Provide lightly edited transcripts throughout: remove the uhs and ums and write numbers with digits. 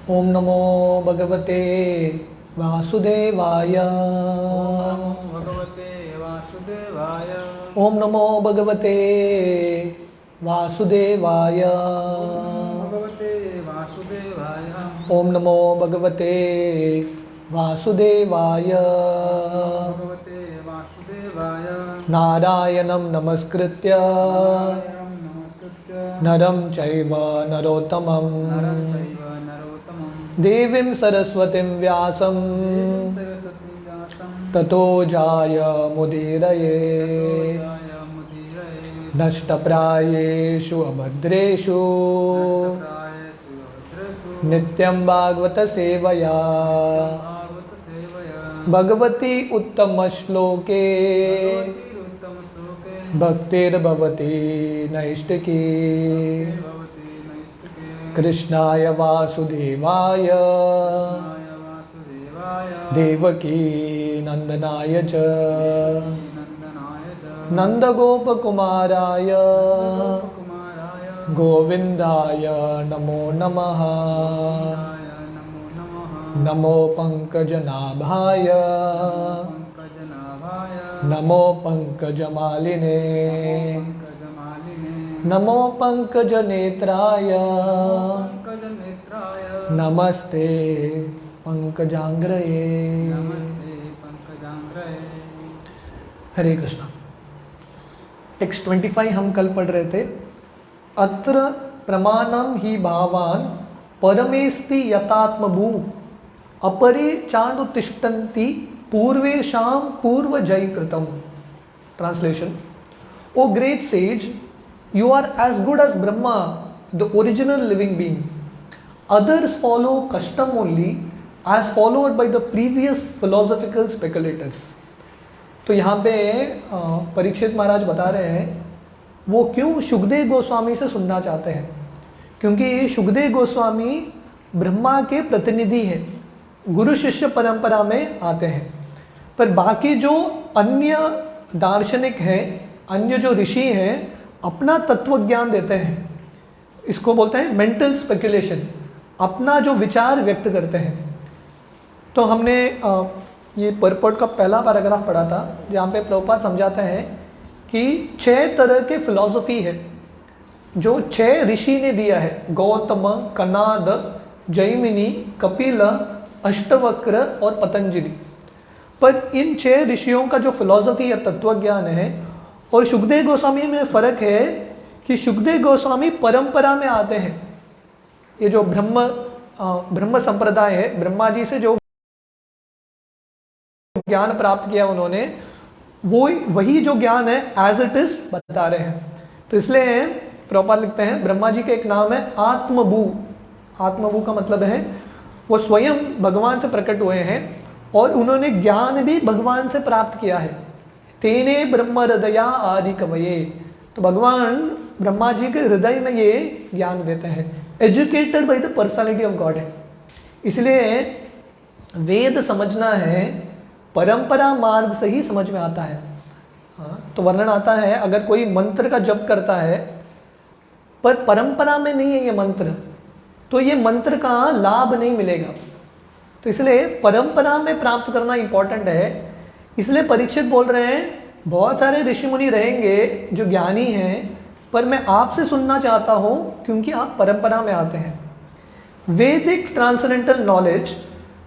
ओम नमो भगवते वासुदेवाय। भगवते वासुदेवाय। ओम नमो भगवते वासुदेवाय। भगवते वासुदेवाय। ओम नमो भगवते वासुदेवाय। भगवते वासुदेवाय। नारायणं नमस्कृत्य नारायणं नमस्कृत्य नरं चैव नरोत्तमं नरं चैव नरोत्तमं देवीं सरस्वतीं व्यासं देवीं सरस्वतीं व्यासं ततो जायमुदीरये। मुदीरये। नष्टप्रायेषु अभद्रेषु नष्टप्रायेषु भद्रेषु नित्यं भागवतसेवया भागवतसेवया भगवती उत्तमश्लोके उत्तमश्लोके भक्तिर्भवति नैष्टिकी। भवति नैष्टिके। कृष्णाय वासुदेवाय वासुदेवाय देवकी नंदनाय च नन्दनाय च नन्दगोपकुमाराय कुमाराय गोविन्दाय नमो नमः। नमो नमः। नमो पंकजनाभाय पङ्कजनाभाय नमो पंकजमालिने पङ्कजमालिने नमो पंकजनेत्राय पङ्कजनेत्राय नमस्ते पंकजांग्रये। नमस्ते पङ्कजाङ्ग्रये। हरे कृष्णा। टेक्स्ट 25 हम कल पढ़ रहे थे। अत्र प्रमाणम ही भावान परमेस्ति यतात्मभू अपरे चांदुतिष्ठन्ति पूर्वेशां पूर्वजयकृतम। Translation: O great sage, you are as good as Brahma, the original living being. Others follow custom only as followed by the previous philosophical speculators. तो यहाँ पे परीक्षित महाराज बता रहे हैं वो क्यों शुकदेव गोस्वामी से सुनना चाहते हैं, क्योंकि शुकदेव गोस्वामी ब्रह्मा के प्रतिनिधि हैं, गुरु शिष्य परंपरा में आते हैं। पर बाकी जो अन्य दार्शनिक हैं, अन्य जो ऋषि हैं, अपना तत्व ज्ञान देते हैं। इसको बोलते हैं मेंटल स्पेकुलेशन, अपना जो विचार व्यक्त करते हैं। तो हमने ये परपोर्ट का पहला पैराग्राफ पढ़ा था जहाँ पे प्रभुपाद समझाते हैं कि 6 तरह के फिलॉसफी है जो 6 ऋषि ने दिया है, गौतम, कनाद, जैमिनी, कपिल, अष्टवक्र और पतंजलि। पर इन 6 ऋषियों का जो फिलॉसफी या तत्वज्ञान है और शुकदेव गोस्वामी में फ़र्क है कि शुकदेव गोस्वामी परंपरा में आते हैं। ये जो ब्रह्म संप्रदाय है, ब्रह्मा जी से जो ज्ञान प्राप्त किया उन्होंने, वो वही जो ज्ञान है एज इट इज बता रहे हैं। तो इसलिए प्रभुपाद लिखते हैं ब्रह्मा जी का एक नाम है आत्मभू। आत्मभू का मतलब है वो स्वयं भगवान से प्रकट हुए हैं और उन्होंने ज्ञान भी भगवान से प्राप्त किया है। तेने ब्रह्म हृदया आदि कवये, तो भगवान ब्रह्मा जी के हृदय में ये ज्ञान देते हैं। Educated by the personality of God है। इसलिए वेद समझना है परंपरा मार्ग से ही समझ में आता है। हाँ, तो वर्णन आता है अगर कोई मंत्र का जप करता है पर परंपरा में नहीं है ये मंत्र, तो ये मंत्र का लाभ नहीं मिलेगा। तो इसलिए परंपरा में प्राप्त करना इंपॉर्टेंट है। इसलिए परीक्षित बोल रहे हैं बहुत सारे ऋषि मुनि रहेंगे जो ज्ञानी हैं, पर मैं आपसे सुनना चाहता हूँ क्योंकि आप परंपरा में आते हैं। वैदिक transcendental knowledge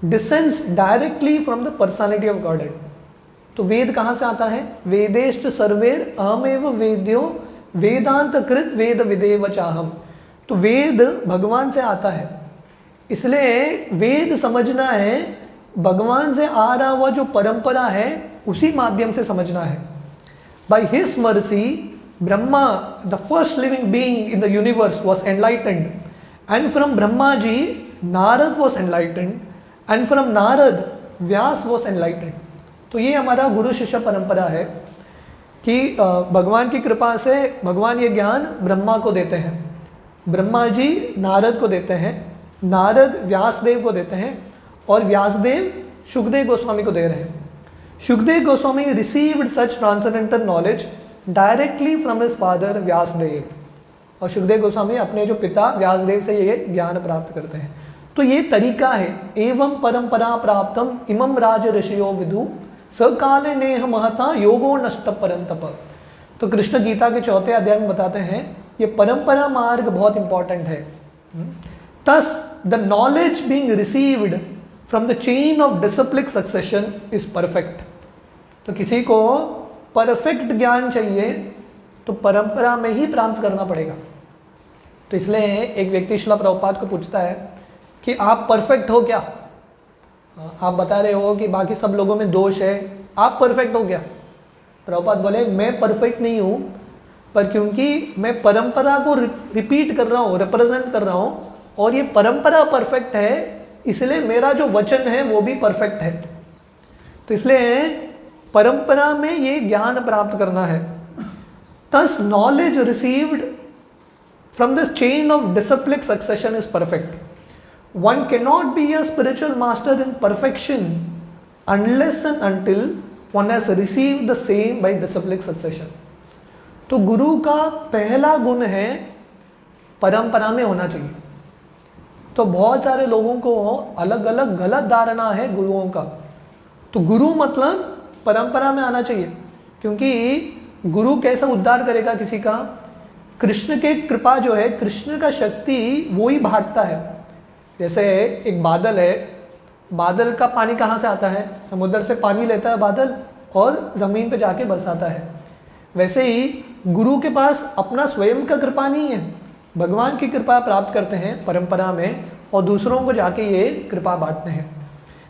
descends directly from the personality of God. तो वेद कहाँ से आता है? वेदेश्च सर्वेर अहमेव वेद्यो वेदांत कृत वेद विदेव चाहम। तो वेद भगवान से आता है, इसलिए वेद समझना है भगवान से आ रहा हुआ जो परंपरा है उसी माध्यम से समझना है। By his mercy Brahma the first living being in the universe was enlightened, and from Brahma ji Narad was enlightened, and from Narad Vyas was enlightened. तो ये हमारा गुरु शिष्य परंपरा है कि भगवान की कृपा से भगवान ये ज्ञान ब्रह्मा को देते हैं, ब्रह्मा जी नारद को देते हैं, नारद व्यासदेव को देते हैं और व्यासदेव शुकदेव गोस्वामी को दे रहे हैं। Shukdev Goswami received such transcendental knowledge directly from his father Vyasdev, और शुकदेव गोस्वामी अपने जो पिता व्यासदेव से ये ज्ञान प्राप्त करते हैं। तो ये तरीका है। एवं परंपरा प्राप्तम इमं राज ऋषियो विदु सकाले नेह महता योगो नष्ट परंतप। तो कृष्ण गीता के 4 अध्याय में बताते हैं ये परंपरा मार्ग बहुत इंपॉर्टेंट है। Thus the knowledge being received from the chain of disciplic succession is perfect। तो किसी को परफेक्ट ज्ञान चाहिए तो परंपरा में ही प्राप्त करना पड़ेगा। तो इसलिए एक व्यक्ति श्रील प्रभुपाद को पूछता है कि आप परफेक्ट हो क्या? आप बता रहे हो कि बाकी सब लोगों में दोष है, आप परफेक्ट हो क्या? प्रभुपाद बोले मैं परफेक्ट नहीं हूँ, पर क्योंकि मैं परंपरा को रिपीट कर रहा हूँ, रिप्रेजेंट कर रहा हूँ, और ये परंपरा परफेक्ट है, इसलिए मेरा जो वचन है वो भी परफेक्ट है। तो इसलिए परंपरा में ये ज्ञान प्राप्त करना है। Thus knowledge received from the chain of disciplic succession is perfect। One cannot be a spiritual master in perfection unless and until one has received the same by disciplic succession। तो गुरु का पहला गुण है परंपरा में होना चाहिए। तो बहुत सारे लोगों को अलग अलग गलत धारणा है गुरुओं का। तो गुरु मतलब परंपरा में आना चाहिए, क्योंकि गुरु कैसा उद्धार करेगा किसी का? कृष्ण के कृपा जो है, कृष्ण का शक्ति वो ही बांटता है। जैसे एक बादल है, बादल का पानी कहाँ से आता है? समुद्र से पानी लेता है बादल और ज़मीन पे जाके बरसाता है। वैसे ही गुरु के पास अपना स्वयं का कृपा नहीं है, भगवान की कृपा प्राप्त करते हैं परंपरा में और दूसरों को जाके ये कृपा बांटते हैं।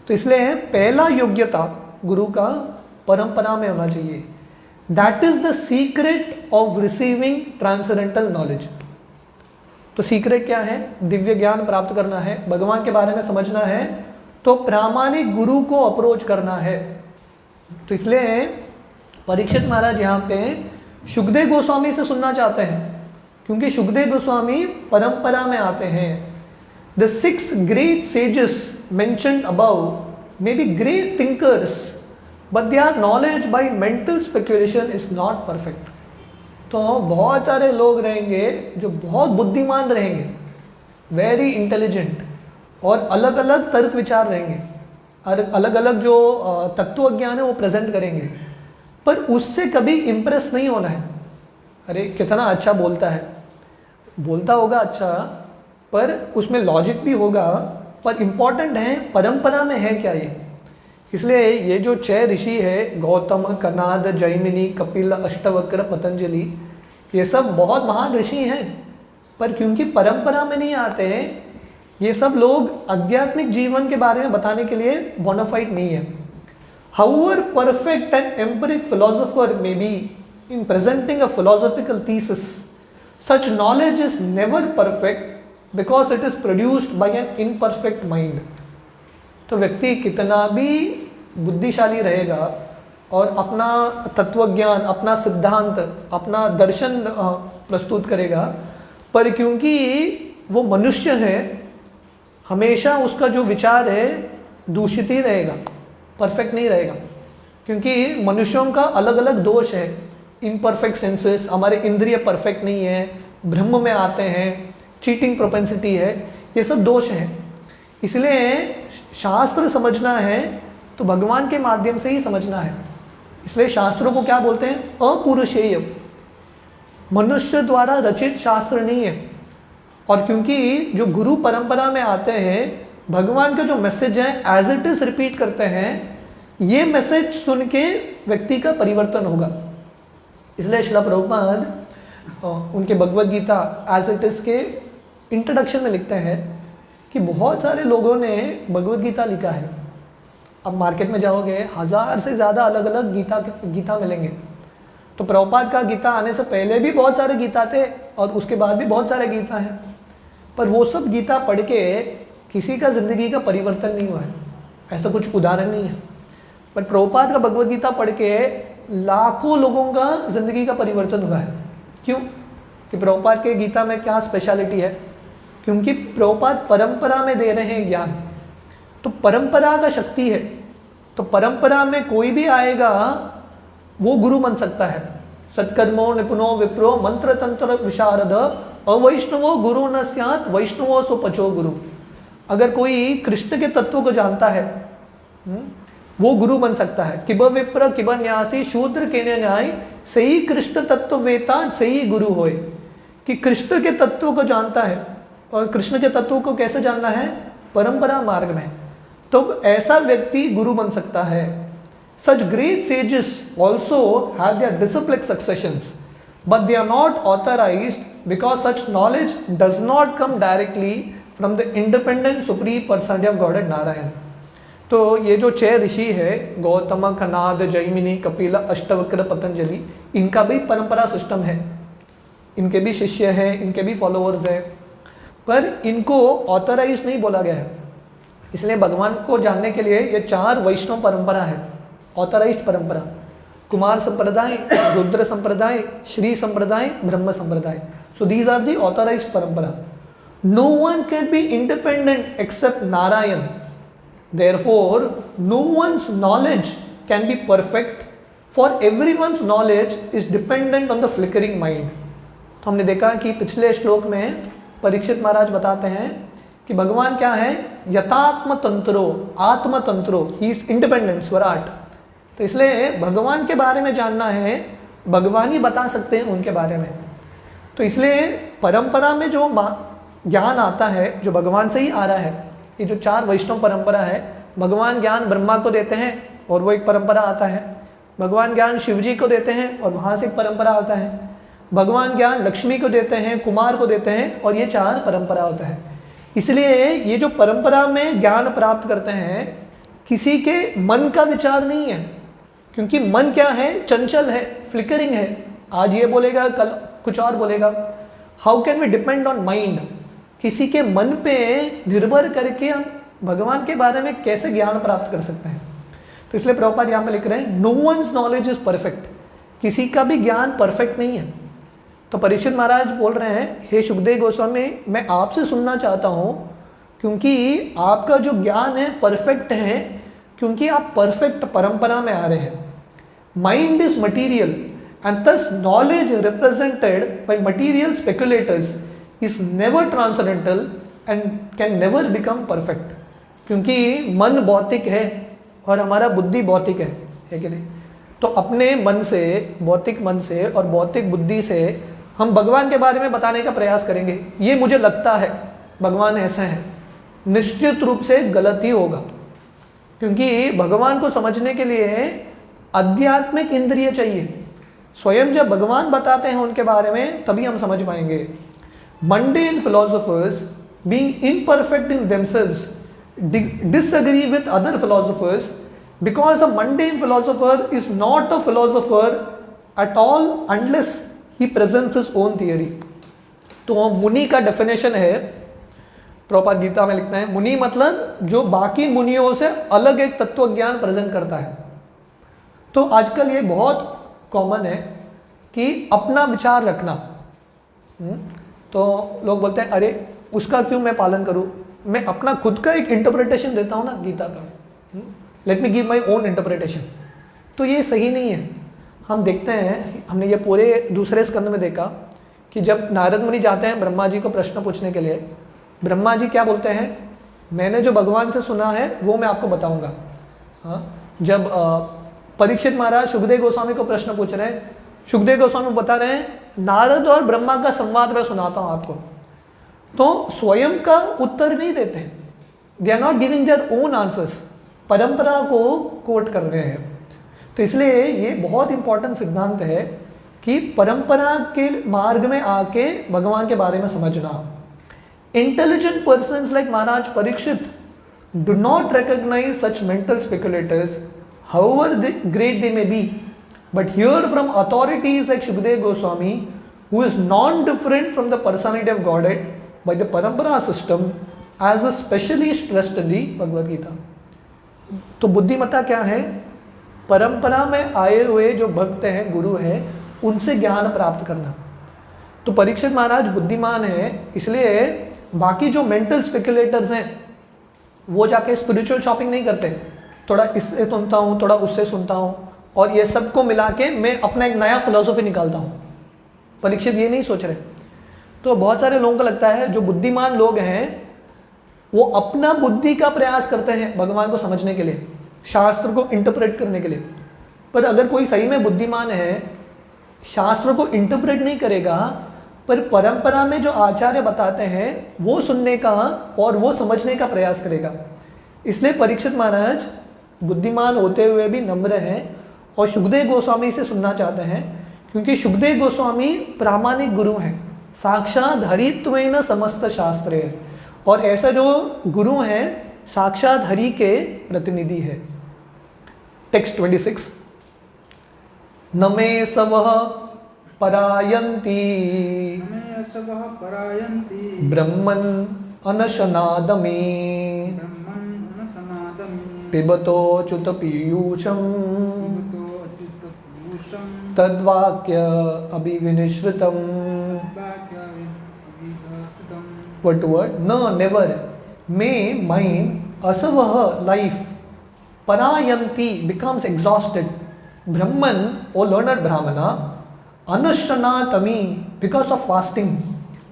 तो इसलिए पहला योग्यता गुरु का परंपरा में होना चाहिए। That is the secret of receiving transcendental knowledge. तो सीक्रेट क्या है? दिव्य ज्ञान प्राप्त करना है, भगवान के बारे में समझना है, तो प्रामाणिक गुरु को अप्रोच करना है। तो इसलिए परीक्षित महाराज यहाँ पे शुकदेव गोस्वामी से सुनना चाहते हैं, क्योंकि शुकदेव गोस्वामी परंपरा में आते हैं। The 6 great sages mentioned above may be great thinkers, but their knowledge by mental speculation is not perfect. तो बहुत सारे लोग रहेंगे जो बहुत बुद्धिमान रहेंगे, वेरी इंटेलिजेंट, और अलग अलग तर्क विचार रहेंगे, और अलग अलग जो तत्व ज्ञान है वो प्रेजेंट करेंगे, पर उससे कभी इम्प्रेस नहीं होना है। अरे कितना अच्छा बोलता है, बोलता होगा अच्छा, पर उसमें लॉजिक भी होगा, पर इम्पॉर्टेंट है परंपरा में है क्या ये। इसलिए ये जो 6 ऋषि है, गौतम, कनाद, जैमिनी, कपिल, अष्टवक्र, पतंजलि, ये सब बहुत महान ऋषि हैं, पर क्योंकि परंपरा में नहीं आते हैं, ये सब लोग आध्यात्मिक जीवन के बारे में बताने के लिए बोनाफाइड नहीं है। However perfect an empiric philosopher may be in presenting a philosophical thesis, such knowledge is never perfect because it is produced by an imperfect mind। तो व्यक्ति कितना भी बुद्धिशाली रहेगा और अपना तत्वज्ञान, अपना सिद्धांत, अपना दर्शन प्रस्तुत करेगा, पर क्योंकि वो मनुष्य है, हमेशा उसका जो विचार है दूषित ही रहेगा, परफेक्ट नहीं रहेगा, क्योंकि मनुष्यों का अलग अलग दोष है। इम्परफेक्ट सेंसेस, हमारे इंद्रिय परफेक्ट नहीं है, भ्रम में आते हैं, चीटिंग प्रोपेंसिटी है, ये सब दोष हैं। इसलिए शास्त्र समझना है तो भगवान के माध्यम से ही समझना है। इसलिए शास्त्रों को क्या बोलते हैं? अपुरुषेय, मनुष्य द्वारा रचित शास्त्र नहीं है। और क्योंकि जो गुरु परंपरा में आते हैं, भगवान का जो मैसेज है एज इट इज रिपीट करते हैं, ये मैसेज सुन के व्यक्ति का परिवर्तन होगा। इसलिए श्रील प्रभुपाद उनके Bhagavad Gita as it is के इंट्रोडक्शन में लिखते हैं कि बहुत सारे लोगों ने भगवद गीता लिखा है। अब मार्केट में जाओगे 1000 से ज़्यादा अलग अलग गीता मिलेंगे। तो प्रभुपाद का गीता आने से पहले भी बहुत सारे गीता थे और उसके बाद भी बहुत सारे गीता हैं, पर वो सब गीता पढ़ के किसी का ज़िंदगी का परिवर्तन नहीं हुआ है, ऐसा कुछ उदाहरण नहीं है। पर प्रभुपाद का भगवद गीता पढ़ के लाखों लोगों का ज़िंदगी का परिवर्तन हुआ है। क्यों? कि प्रभुपाद के गीता में क्या स्पेशलिटी है? क्योंकि प्रभुपाद परंपरा में दे रहे हैं ज्ञान, तो परंपरा का शक्ति है। तो परंपरा में कोई भी आएगा वो गुरु बन सकता है। सत्कर्मो निपुणो विप्रो मंत्र तंत्र विशारद अवैष्णवो गुरु न स्यात् वैष्णवो स्वपचो गुरु। अगर कोई कृष्ण के तत्व को जानता है वो गुरु बन सकता है। किब विप्र किब न्यासी शूद्र के न्याय, सही कृष्ण तत्व वेता सही गुरु होए। कि कृष्ण के तत्व को जानता है, और कृष्ण के तत्व को कैसे जानना है? परंपरा मार्ग में। तो ऐसा व्यक्ति गुरु बन सकता है। Such great sages also have their disciplic successions, but they are not authorized because such knowledge does not come directly from the independent supreme personality of Godhead Narayan. तो ये जो 6 ऋषि है, गौतम, कनाद, जैमिनी, कपिल, अष्टवक्र, पतंजलि, इनका भी परंपरा सिस्टम है, इनके भी शिष्य हैं, इनके भी फॉलोअर्स हैं, पर इनको ऑथराइज नहीं बोला गया है। इसलिए भगवान को जानने के लिए ये 4 वैष्णव परंपरा है, ऑथराइज्ड परंपरा। कुमार संप्रदाय, रुद्र संप्रदाय, Shri Sampradaya, Brahma Sampradaya. So these are the authorised parampara. No one can be independent except Narayan, therefore no one's knowledge can be perfect, for everyone's knowledge is dependent on the flickering mind. तो हमने देखा कि पिछले श्लोक में परीक्षित महाराज बताते हैं कि भगवान क्या है? यथात्म तंत्रो, आत्म तंत्रो, ही इज इंडिपेंडेंट, स्वराट। तो इसलिए भगवान के बारे में जानना है, भगवान ही बता सकते हैं उनके बारे में। तो इसलिए परंपरा में जो ज्ञान आता है, जो भगवान से ही आ रहा है, ये जो 4 वैष्णव परंपरा है, भगवान ज्ञान ब्रह्मा को देते हैं और वो एक परंपरा आता है। भगवान ज्ञान शिव जी को देते हैं और वहाँ से एक परंपरा आता है। भगवान ज्ञान लक्ष्मी को देते हैं, कुमार को देते हैं, और ये 4 परंपरा होता है। इसलिए ये जो परंपरा में ज्ञान प्राप्त करते हैं, किसी के मन का विचार नहीं है, क्योंकि मन क्या है? चंचल है, फ्लिकरिंग है, आज ये बोलेगा कल कुछ और बोलेगा। How can we depend on mind? किसी के मन पे निर्भर करके हम भगवान के बारे में कैसे ज्ञान प्राप्त कर सकते हैं? तो इसलिए प्रभुपाद यहाँ पे लिख रहे हैं, no one's knowledge is perfect, किसी का भी ज्ञान परफेक्ट नहीं है। तो परीक्षित महाराज बोल रहे हैं, हे शुकदेव गोस्वामी, मैं आपसे सुनना चाहता हूँ, क्योंकि आपका जो ज्ञान है परफेक्ट है, क्योंकि आप परफेक्ट परंपरा में आ रहे हैं। Mind is material and thus knowledge represented by material speculators is never transcendental and can never become perfect. क्योंकि मन भौतिक है और हमारा बुद्धि भौतिक है कि नहीं? तो अपने मन से, भौतिक मन से और भौतिक बुद्धि से हम भगवान के बारे में बताने का प्रयास करेंगे, ये मुझे लगता है भगवान ऐसा है, निश्चित रूप से गलत ही होगा। क्योंकि भगवान को समझने के लिए आध्यात्मिक इंद्रिय चाहिए। स्वयं जब भगवान बताते हैं उनके बारे में, तभी हम समझ पाएंगे। Mundane philosophers, being imperfect in themselves, disagree with other philosophers because a mundane philosopher is not a philosopher at all unless he presents his own theory. तो मुनि का डेफिनेशन है, प्रभुपाद गीता में लिखते हैं, मुनि मतलब जो बाकी मुनियों से अलग एक तत्व ज्ञान प्रेजेंट करता है। तो आजकल ये बहुत कॉमन है कि अपना विचार रखना। तो लोग बोलते हैं, अरे उसका क्यों मैं पालन करूं, मैं अपना खुद का एक इंटरप्रिटेशन देता हूं ना गीता का, let me give my own interpretation. तो ये सही नहीं है। हम देखते हैं, हमने ये पूरे दूसरे स्कंद में देखा कि जब नारद मुनि जाते हैं ब्रह्मा जी को प्रश्न पूछने के लिए, ब्रह्मा जी क्या बोलते हैं? मैंने जो भगवान से सुना है वो मैं आपको बताऊंगा। हाँ, जब परीक्षित महाराज सुखदेव गोस्वामी को प्रश्न पूछ रहे हैं, सुखदेव गोस्वामी बता रहे हैं, नारद और ब्रह्मा का संवाद मैं सुनाता हूं आपको। तो स्वयं का उत्तर नहीं देते, they are not giving their own answers, परंपरा को कोट कर रहे हैं। तो इसलिए ये बहुत इंपॉर्टेंट सिद्धांत है कि परंपरा के मार्ग में आके भगवान के बारे में समझना। Intelligent persons like Maharaj Parikshit do not recognise such mental speculators however great they may be, but hear from authorities like Shukdev Goswami, who is non-different from the personality of Godhead by the parampara system as a specially stressed in the Bhagavad Gita. तो बुद्धिमत्ता क्या है? परंपरा में आए हुए जो भक्त हैं, गुरु हैं, उनसे ज्ञान प्राप्त करना। तो परीक्षित महाराज बुद्धिमान है, इसलिए बाकी जो मेंटल स्पेकुलेटर्स हैं वो जाके स्पिरिचुअल शॉपिंग नहीं करते, थोड़ा इससे सुनता हूँ, थोड़ा उससे सुनता हूँ, और ये सबको मिला के मैं अपना एक नया फिलॉसफी निकालता हूँ। परीक्षित ये नहीं सोच रहे। तो बहुत सारे लोगों को लगता है जो बुद्धिमान लोग हैं वो अपना बुद्धि का प्रयास करते हैं भगवान को समझने के लिए, शास्त्र को इंटरप्रेट करने के लिए। पर अगर कोई सही में बुद्धिमान है, शास्त्र को इंटरप्रेट नहीं करेगा, पर परंपरा में जो आचार्य बताते हैं वो सुनने का और वो समझने का प्रयास करेगा। इसलिए परीक्षित महाराज बुद्धिमान होते हुए भी नम्र हैं और शुकदेव गोस्वामी से सुनना चाहते हैं, क्योंकि शुकदेव गोस्वामी प्रामाणिक गुरु हैं, साक्षात हरित्वेन समस्त शास्त्रे, और ऐसा जो गुरु हैं साक्षात हरि के प्रतिनिधि है। टेक्स्ट 26, न मे सवः परायन्ति मे सबः परायन्ति ब्रह्मन् अनशनादमे ब्रह्मन् अनसनादमि पिबतो च्युत पीयूषम् पिबतो अच्युतपीयूषं तद्वाक्य अभिविनिश्रुतम्। वाक्यविभाषितं Word to word, no, never. May mine asavah life parayanti becomes exhausted. Brahman, O learned Brahmana, anushanatami because of fasting,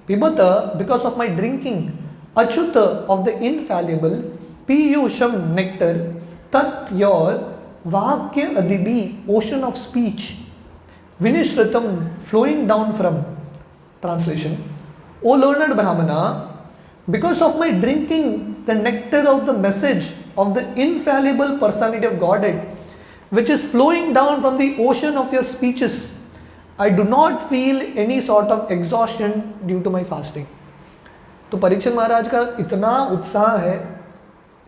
pibata because of my drinking, achyuta of the infallible, piyusham nectar, tat your vakya adibi ocean of speech, vinishritam flowing down from. Translation: O learned Brahmana, because of my drinking the nectar of the message of the infallible personality of Godhead, which is flowing down from the ocean of your speeches, I do not feel any sort of exhaustion due to my fasting. तो परीक्षित महाराज का इतना उत्साह है,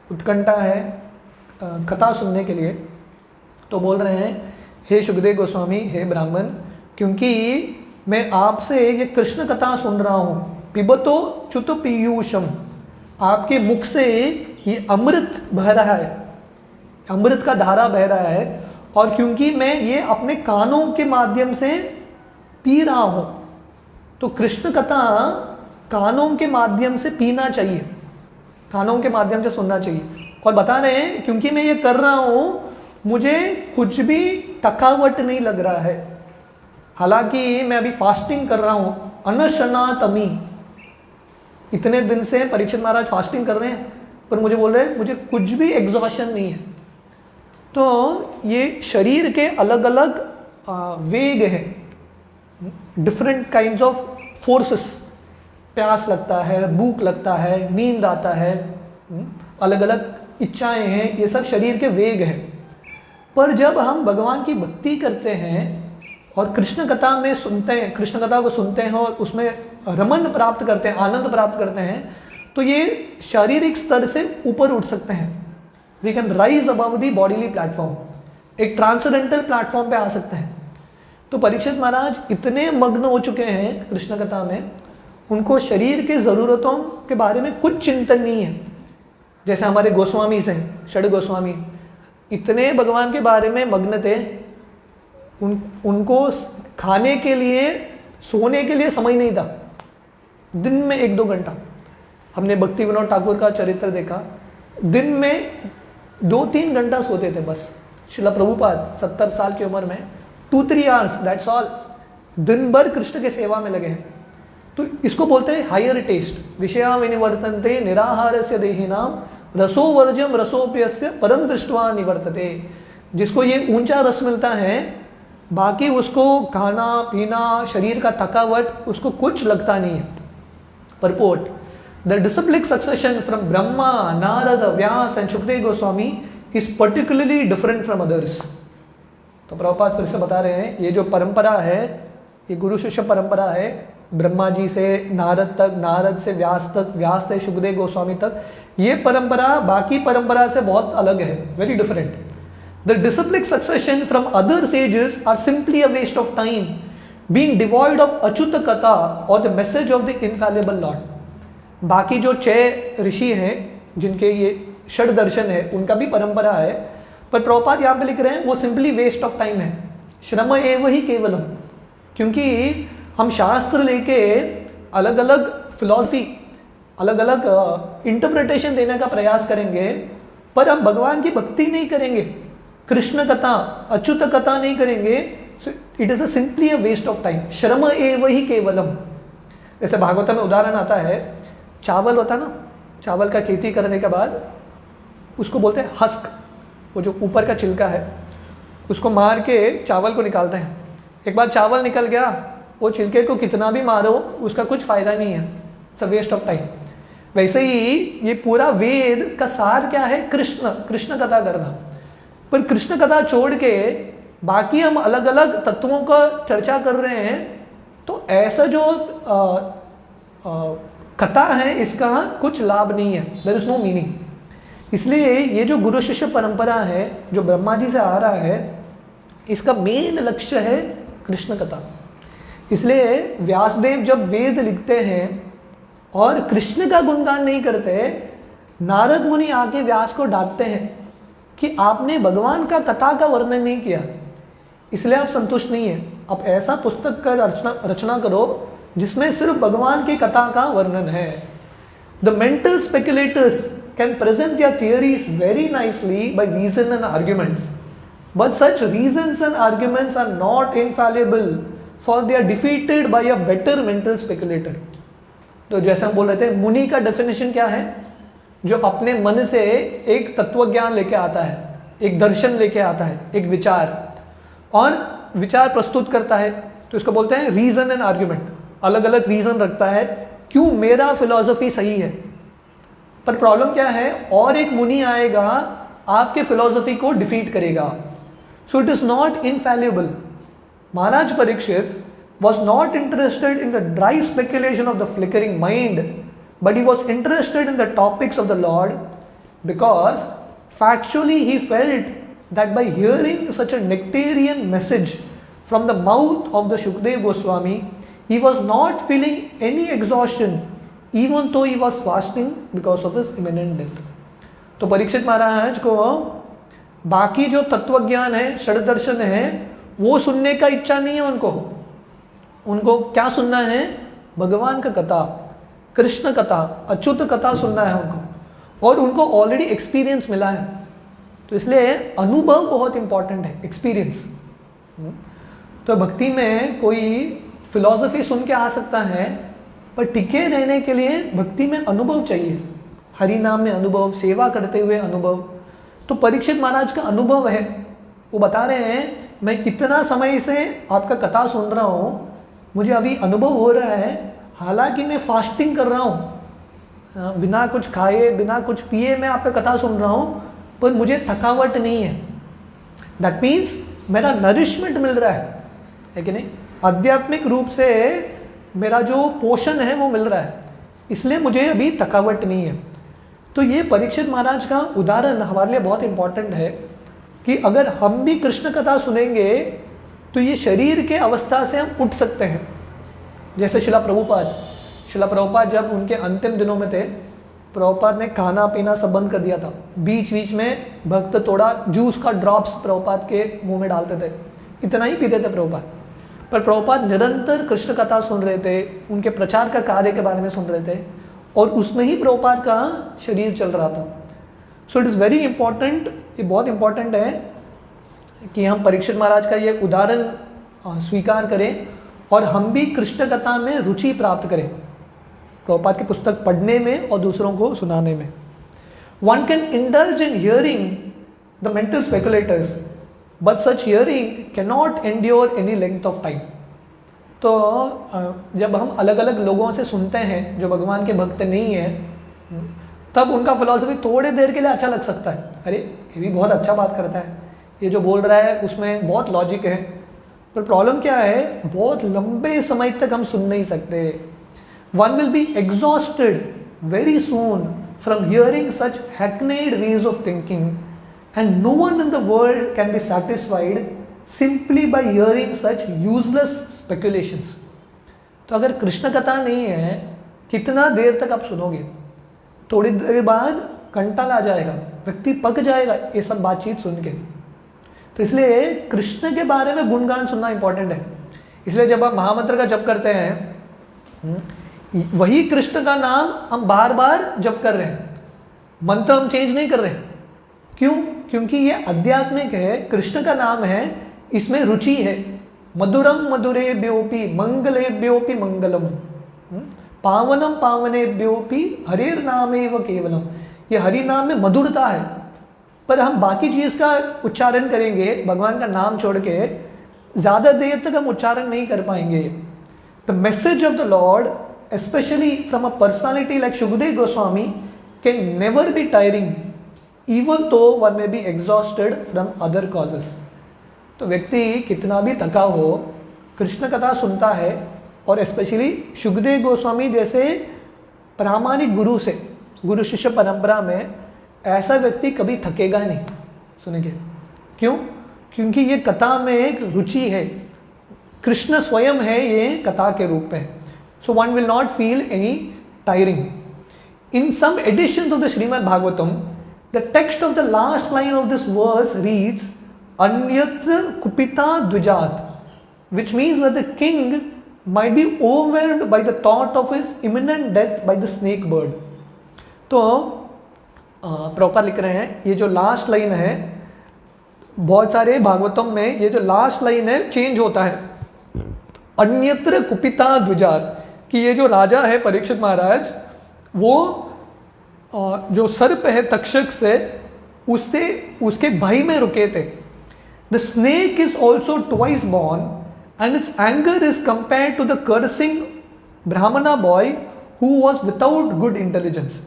उत्कंठा है कथा सुनने के लिए, तो बोल रहे हैं, हे शुकदेव गोस्वामी, हे ब्राह्मण, क्योंकि मैं आपसे ये कृष्ण कथा सुन रहा हूँ, पिबतो च्युत पीयूषम, आपके मुख से ये अमृत बह रहा है, अमृत का धारा बह रहा है, और क्योंकि मैं ये अपने कानों के माध्यम से पी रहा हूँ, तो कृष्ण कथा कानों के माध्यम से पीना चाहिए, कानों के माध्यम से सुनना चाहिए। और बता रहे हैं क्योंकि मैं ये कर रहा हूँ मुझे कुछ भी थकावट नहीं लग रहा है, हालांकि मैं अभी फास्टिंग कर रहा हूँ, अनशनातमी, इतने दिन से परीक्षित महाराज फास्टिंग कर रहे हैं, पर मुझे बोल रहे हैं मुझे कुछ भी एग्जॉशन नहीं है। तो ये शरीर के अलग अलग वेग हैं, डिफरेंट काइंड्स ऑफ फोर्सेस, प्यास लगता है, भूख लगता है, नींद आता है, अलग अलग इच्छाएं हैं, ये सब शरीर के वेग हैं। पर जब हम भगवान की भक्ति करते हैं और कृष्ण कथा में सुनते हैं, कृष्ण कथा को सुनते हैं और उसमें रमन प्राप्त करते हैं, आनंद प्राप्त करते हैं, तो ये शारीरिक स्तर से ऊपर उठ सकते हैं। We can rise above the bodily platform, एक ट्रांसेंडेंटल प्लेटफॉर्म पे आ सकते हैं। तो परीक्षित महाराज इतने मग्न हो चुके हैं कृष्ण कथा में, उनको शरीर के ज़रूरतों के बारे में कुछ चिंतन नहीं है। जैसे हमारे गोस्वामी हैं, षड गोस्वामी, इतने भगवान के बारे में मग्न थे, उनको खाने के लिए, सोने के लिए समय नहीं था, दिन में 1-2 घंटा। हमने भक्ति विनोद ठाकुर का चरित्र देखा, दिन में 2-3 घंटा सोते थे बस। श्रील प्रभुपाद 70 साल की उम्र में 2-3 आवर्स, दैट्स ऑल, दिन भर कृष्ण के सेवा में लगे हैं। तो इसको बोलते हैं हायर टेस्ट, विषया विनिवर्तन्ते निराहारस्य देहिनाम रसोवर्जम रसोप्यस्य परम दृष्ट्वा निवर्तते। जिसको ये ऊंचा रस मिलता है, बाकी उसको खाना पीना, शरीर का थकावट, उसको कुछ लगता नहीं है। Purport: the disciplic succession from Brahma, Narad, Vyas and Shukdev Goswami is particularly different from others. तो प्रभुपाद फिर से बता रहे हैं, ये जो परंपरा है, ये गुरु शिष्य परंपरा है, ब्रह्मा जी से नारद तक, नारद से व्यास तक, व्यास से शुकदेव गोस्वामी तक, ये परंपरा बाकी परंपरा से बहुत अलग है, very different. The disciplic succession from other sages are simply a waste of time, being devoid of Achyuta katha और the message of the infallible Lord. बाकी जो 6 ऋषि हैं जिनके ये षड दर्शन है, उनका भी परंपरा है, पर प्रभुपाद यहाँ पे लिख रहे हैं वो सिंपली वेस्ट ऑफ टाइम है, श्रम एव ही केवलम। क्योंकि हम शास्त्र लेके अलग अलग फिलॉसफी, अलग अलग इंटरप्रिटेशन देने का प्रयास करेंगे, पर हम भगवान की भक्ति नहीं करेंगे, कृष्ण कथा, अच्युत कथा नहीं करेंगे, it is simply a waste of time, श्रम एव ही केवलम। जैसे भागवत में उदाहरण आता है, चावल होता ना, चावल का खेती करने के बाद उसको बोलते हैं हस्क, वो जो ऊपर का छिलका है उसको मार के चावल को निकालते हैं। एक बार चावल निकल गया, वो छिलके को कितना भी मारो उसका कुछ फ़ायदा नहीं है, it's a waste of time. वैसे ही ये पूरा वेद का सार क्या है? कृष्ण कथा करना। पर कृष्ण कथा छोड़ के बाकी हम अलग अलग तत्वों का चर्चा कर रहे हैं, तो ऐसा जो कथा है इसका कुछ लाभ नहीं है, देयर इज नो मीनिंग। इसलिए ये जो गुरु शिष्य परंपरा है जो ब्रह्मा जी से आ रहा है, इसका मेन लक्ष्य है कृष्ण कथा। इसलिए व्यासदेव जब वेद लिखते हैं और कृष्ण का गुणगान नहीं करते, नारद मुनि आके व्यास को डांटते हैं कि आपने भगवान का कथा का वर्णन नहीं किया, इसलिए आप संतुष्ट नहीं है। आप ऐसा पुस्तक का रचना करो जिसमें सिर्फ भगवान की कथा का वर्णन है। The mental speculators can present their theories very nicely by reason and arguments, but such reasons and arguments are not infallible, for they are defeated by a better mental speculator। तो जैसे हम बोल रहे थे, मुनि का डेफिनेशन क्या है? जो अपने मन से एक तत्व ज्ञान लेके आता है, एक दर्शन लेके आता है, एक विचार, और विचार प्रस्तुत करता है, तो इसको बोलते हैं रीजन एंड आर्ग्यूमेंट। अलग अलग रीजन रखता है क्यों मेरा फिलॉसफी सही है। पर प्रॉब्लम क्या है? और एक मुनि आएगा आपके फिलॉसफी को डिफीट करेगा। So it is not infallible. Maharaj Parikshit was not interested in the dry speculation of the flickering mind, but he was interested in the topics of the Lord, because factually he felt that by hearing such a nectarian message from the mouth of the Shukdev Goswami, he was not feeling any exhaustion, even though he was fasting because of his imminent death। तो परीक्षित महाराज को बाकी जो तत्वज्ञान है, षड्दर्शन है, वो सुनने का इच्छा नहीं है उनको क्या सुनना है? भगवान का कथा, कृष्ण कथा, अच्युत कथा सुनना है उनको, और उनको ऑलरेडी एक्सपीरियंस मिला है। तो इसलिए अनुभव बहुत इंपॉर्टेंट है, एक्सपीरियंस। तो भक्ति में कोई फिलॉसफी सुन के आ सकता है, पर टिके रहने के लिए भक्ति में अनुभव चाहिए, हरि नाम में अनुभव, सेवा करते हुए अनुभव। तो परीक्षित महाराज का अनुभव है, वो बता रहे हैं मैं इतना समय से आपका कथा सुन रहा हूँ, मुझे अभी अनुभव हो रहा है, हालांकि मैं फास्टिंग कर रहा हूँ, बिना कुछ खाए बिना कुछ पिए मैं आपका कथा सुन रहा हूँ, पर मुझे थकावट नहीं है। दैट मीन्स मेरा नरिशमेंट मिल रहा है कि नहीं? आध्यात्मिक रूप से मेरा जो पोषण है वो मिल रहा है, इसलिए मुझे अभी थकावट नहीं है। तो ये परीक्षित महाराज का उदाहरण हमारे लिए बहुत इंपॉर्टेंट है कि अगर हम भी कृष्ण कथा सुनेंगे तो ये शरीर के अवस्था से हम उठ सकते हैं। जैसे शिला प्रभुपाद जब उनके अंतिम दिनों में थे, प्रभुपाद ने खाना पीना सब बंद कर दिया था। बीच बीच में भक्त थोड़ा जूस का ड्रॉप्स प्रभुपाद के मुंह में डालते थे, इतना ही पीते थे प्रभुपाद। पर प्रभुपाद निरंतर कृष्ण कथा सुन रहे थे, उनके प्रचार का कार्य के बारे में सुन रहे थे, और उसमें ही प्रभुपाद का शरीर चल रहा था। So it is very important, ये बहुत इंपॉर्टेंट है कि हम परीक्षित महाराज का ये उदाहरण स्वीकार करें और हम भी कृष्ण कथा में रुचि प्राप्त करें, प्रभुपाद की पुस्तक पढ़ने में और दूसरों को सुनाने में। One can indulge in hearing the mental speculators, but such hearing can not endure any length of time. तो जब हम अलग अलग लोगों से सुनते हैं जो भगवान के भक्त नहीं हैं, तब उनका फिलॉसफी थोड़ी देर के लिए अच्छा लग सकता है, अरे ये भी बहुत अच्छा बात करता है, ये जो बोल रहा है उसमें बहुत लॉजिक है। पर प्रॉब्लम क्या है? बहुत लंबे समय तक हम सुन नहीं सकते। One will be exhausted very soon from hearing such hackneyed ways of thinking, and no one in the world can be satisfied simply by hearing such useless speculations. तो अगर कृष्ण कथा नहीं है, कितना देर तक आप सुनोगे? थोड़ी देर बाद कंटाल आ जाएगा, व्यक्ति पक जाएगा ये सब बातचीत सुन के। तो इसलिए कृष्ण के बारे में गुणगान सुनना इंपॉर्टेंट है। इसलिए जब आप महामंत्र का जप करते हैं, वही कृष्ण का नाम हम बार बार जप कर रहे हैं, मंत्र हम चेंज नहीं कर रहे हैं। क्यों? क्योंकि ये आध्यात्मिक है, कृष्ण का नाम है, इसमें रुचि है। मधुरम मधुरेभ्योऽपि मंगलेभ्योऽपि मंगलम। पावनम पावनेभ्योपि हरिर नामेव केवलम, ये हरि नाम में मधुरता है, पर हम बाकी चीज़ का उच्चारण करेंगे, भगवान का नाम छोड़ के ज़्यादा देर तक हम उच्चारण नहीं कर पाएंगे। The message of the Lord, especially from a personality like Shukadeva Goswami, can never be tiring even though one may be exhausted from other causes. तो व्यक्ति कितना भी थका हो, कृष्ण कथा सुनता है, और स्पेशली शुकदेव गोस्वामी जैसे प्रामाणिक गुरु से, गुरु शिष्य परंपरा में ऐसा व्यक्ति कभी थकेगा नहीं सुनेंगे। क्यों? क्योंकि ये कथा में एक रुचि है, कृष्ण स्वयं है ये कथा के रूप में। So one will not feel any tiring. In some editions of the Shrimad Bhagavatam, the text of the last line of this verse reads अन्यत्र कुपिता द्विजात, which means that the king might be overwhelmed by the thought of his imminent death by the snake bird. तो proper लिख रहे हैं, ये जो last line है, बहुत सारे भागवतम में ये जो लास्ट लाइन है चेंज होता है, अन्यत्र कुपिता द्विजात, कि ये जो राजा है परीक्षित महाराज, वो जो सर्प है तक्षक से, उससे उसके भय में रुके थे। The snake is also twice born and its anger is compared to the cursing brahmana boy who was without good intelligence.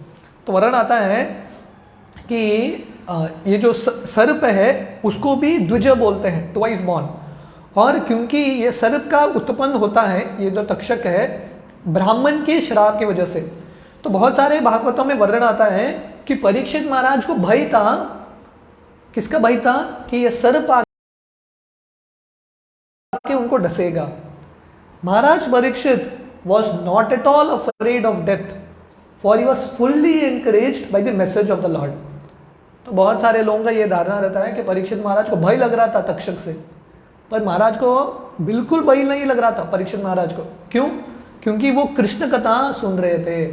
तो वर्णन आता है कि ये जो सर्प है उसको भी द्विज बोलते हैं, ट्वाइस बॉर्न, और क्योंकि ये सर्प का उत्पन्न होता है, ये जो तक्षक है, ब्राह्मण के श्राप की वजह से। तो बहुत सारे भागवतों में वर्णन आता है कि परीक्षित महाराज को भय था, किसका भय था? कि ये सर्प के उनको डसेगा। महाराज Parikshit was not at all afraid of death, for he was fully encouraged by the message of the Lord. तो बहुत सारे लोगों का ये धारणा रहता है कि परीक्षित महाराज को भय लग रहा था तक्षक से, पर महाराज को बिल्कुल भय नहीं लग रहा था परीक्षित महाराज को। क्यों? क्योंकि वो कृष्ण कथा सुन रहे थे।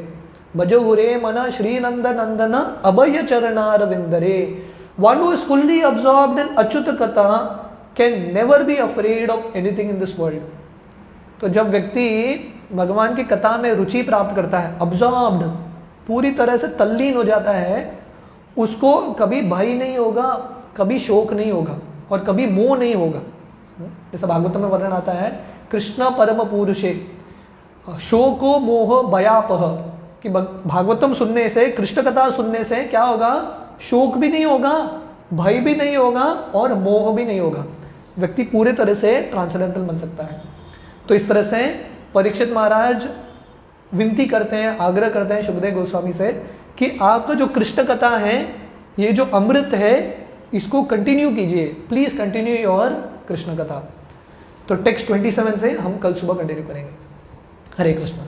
भजहुरे मन श्री नंद नंदन अभय चरणारविंदरे। One who is fully absorbed in Achyut कथा can never be afraid of anything in this world. तो जब व्यक्ति भगवान की कथा में रुचि प्राप्त करता है, अब्जॉर्ब्ड, पूरी तरह से तल्लीन हो जाता है, उसको कभी भय नहीं होगा, कभी शोक नहीं होगा, और कभी मोह नहीं होगा। जैसा भागवत में वर्णन आता है, कृष्ण परम पुरुषे शोको मोह भयापह, कि भागवतम सुनने से, कृष्ण कथा सुनने से क्या होगा? शोक भी नहीं होगा, भय भी नहीं होगा, और मोह भी नहीं होगा। व्यक्ति पूरे तरह से ट्रांसेंडेंटल बन सकता है। तो इस तरह से परीक्षित महाराज विनती करते हैं, आग्रह करते हैं शुकदेव गोस्वामी से कि आपका जो कृष्ण कथा है, ये जो अमृत है, इसको कंटिन्यू कीजिए, प्लीज कंटिन्यू योर कृष्ण कथा। तो टेक्स्ट 27 से हम कल सुबह कंटिन्यू करेंगे। हरे कृष्ण।